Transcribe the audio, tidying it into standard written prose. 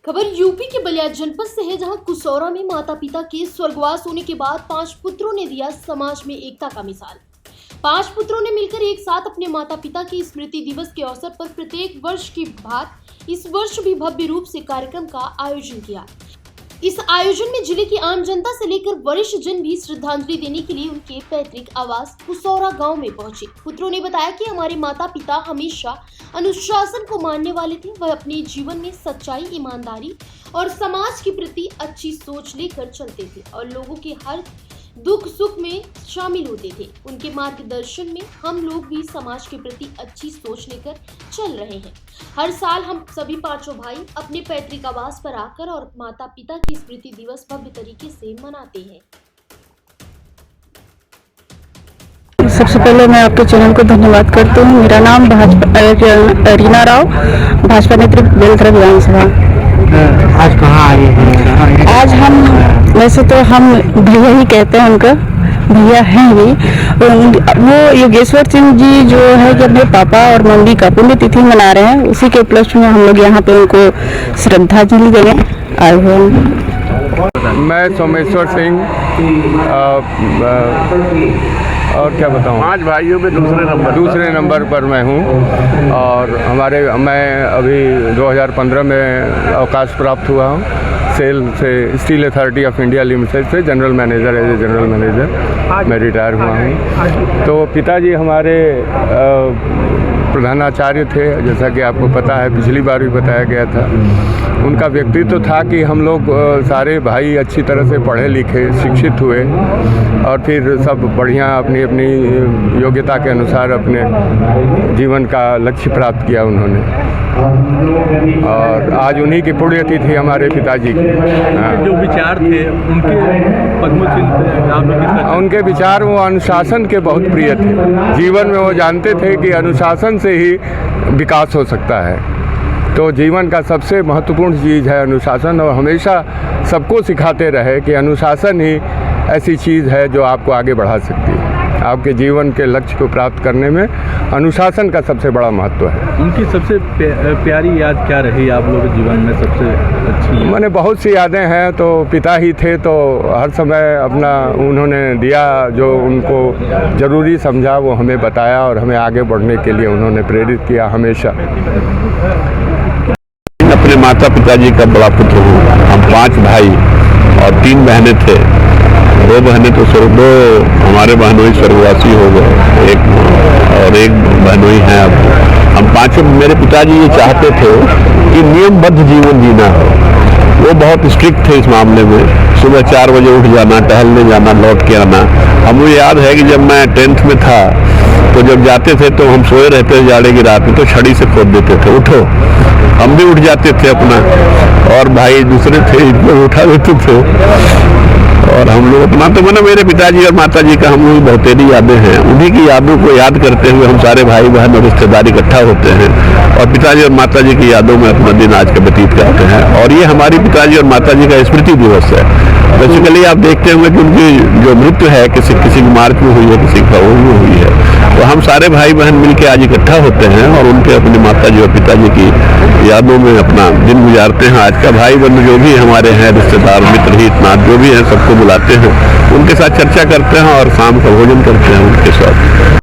खबर यूपी के बलिया जनपद से है, जहां कुसौरा में माता पिता के स्वर्गवास होने के बाद 5 पुत्रों ने दिया समाज में एकता का मिसाल। 5 पुत्रों ने मिलकर एक साथ अपने माता पिता के स्मृति दिवस के अवसर पर प्रत्येक वर्ष की भांति इस वर्ष भी भव्य रूप से कार्यक्रम का आयोजन किया। इस आयोजन में जिले की आम जनता से लेकर वरिष्ठ जन भी श्रद्धांजलि देने के लिए उनके पैतृक आवास कुसौरा गांव में पहुंचे। पुत्रों ने बताया कि हमारे माता पिता हमेशा अनुशासन को मानने वाले थे। वह अपने जीवन में सच्चाई, ईमानदारी और समाज के प्रति अच्छी सोच लेकर चलते थे और लोगों के हर दुख सुख में शामिल होते थे। उनके मार्गदर्शन में हम लोग भी समाज के प्रति अच्छी सोच लेकर चल रहे हैं। हर साल हम सभी 5 भाई अपने पैतृक आवास पर आकर और माता पिता की स्मृति दिवस भव्य तरीके से मनाते हैं। सबसे पहले मैं आपके चैनल को धन्यवाद करती हूँ। मेरा नाम रीना राव, भाजपा नेतृत्व बेलथरा विधानसभा। आज कहाँ आए हैं? आज हम वैसे तो हम भैया ही कहते हैं, उनका भैया है ही। वो योगेश्वर सिंह जी जो है कि अपने पापा और मम्मी का पुण्यतिथि मना रहे हैं, उसी के उपलक्ष्य में हम लोग यहाँ पे उनको श्रद्धांजलि देने आए हुए हैं। मैं सोमेश्वर सिंह और क्या बताऊँ, 5 भाइयों में दूसरे नंबर पर मैं हूँ। और मैं अभी 2015 में अवकाश प्राप्त हुआ हूँ सेल से, steel authority of India limited से general manager, as a general manager मैं रिटायर हुआ हूँ। तो पिताजी हमारे प्रधानाचार्य थे, जैसा कि आपको पता है, पिछली बार भी बताया गया था। उनका व्यक्तित्व था कि हम लोग सारे भाई अच्छी तरह से पढ़े लिखे, शिक्षित हुए और फिर सब बढ़िया अपनी अपनी योग्यता के अनुसार अपने जीवन का लक्ष्य प्राप्त किया उन्होंने। और आज उन्हीं की पुण्यतिथि हमारे पिताजी की। जो विचार थे उनके पद्मचिन्ह, उनके विचार वो अनुशासन के बहुत प्रिय थे। जीवन में वो जानते थे कि अनुशासन से ही विकास हो सकता है। तो जीवन का सबसे महत्वपूर्ण चीज़ है अनुशासन, और हमेशा सबको सिखाते रहे कि अनुशासन ही ऐसी चीज़ है जो आपको आगे बढ़ा सकती है। आपके जीवन के लक्ष्य को प्राप्त करने में अनुशासन का सबसे बड़ा महत्व है। उनकी सबसे प्यारी याद क्या रही आप लोगों के जीवन में सबसे अच्छी? मैंने बहुत सी यादें हैं। तो पिता ही थे तो हर समय अपना उन्होंने दिया, जो उनको ज़रूरी समझा वो हमें बताया और हमें आगे बढ़ने के लिए उन्होंने प्रेरित किया हमेशा। अपने माता पिताजी का बड़ा पुत्र हूँ। हम 5 भाई और 3 बहनें थे। 2 बहनें तो दो हमारे बहनोई स्वर्गवासी हो गए, एक बहनोई हैं अब। हम 5 मेरे पिताजी ये चाहते थे कि नियमबद्ध जीवन जीना हो। वो बहुत स्ट्रिक्ट थे इस मामले में। सुबह 4 बजे उठ जाना, टहलने जाना, लौट के आना। हमें याद है कि जब मैं 10th में था तो जब जाते थे तो हम सोए रहते थे जाड़े की रात में, तो छड़ी से खोद देते थे, उठो। हम भी उठ जाते थे अपना, और भाई दूसरे थे इनको उठा देते थे। और हम लोग अपना तो मैंने मेरे पिताजी और माताजी का हम लोग बहुतेरी यादें हैं। उन्हीं की यादों को याद करते हुए हम सारे भाई बहन और रिश्तेदार इकट्ठा होते हैं और पिताजी और माताजी की यादों में अपना दिन आज का व्यतीत करते हैं। और ये हमारी पिताजी और माताजी का स्मृति दिवस है। बेसिकली आप देखते होंगे कि उनकी जो मृत्यु है किसी मार्च में हुई है, किसी फरवरी में हुई है। तो हम सारे भाई बहन मिलकर आज इकट्ठा होते हैं और उनके अपनी माताजी और पिताजी की यादों में अपना दिन गुजारते हैं। आज का भाई बहन जो भी हमारे हैं, रिश्तेदार, मित्र, हितनाथ जो भी हैं, सबको बुलाते हैं, उनके साथ चर्चा करते हैं और शाम का भोजन करते हैं उनके साथ।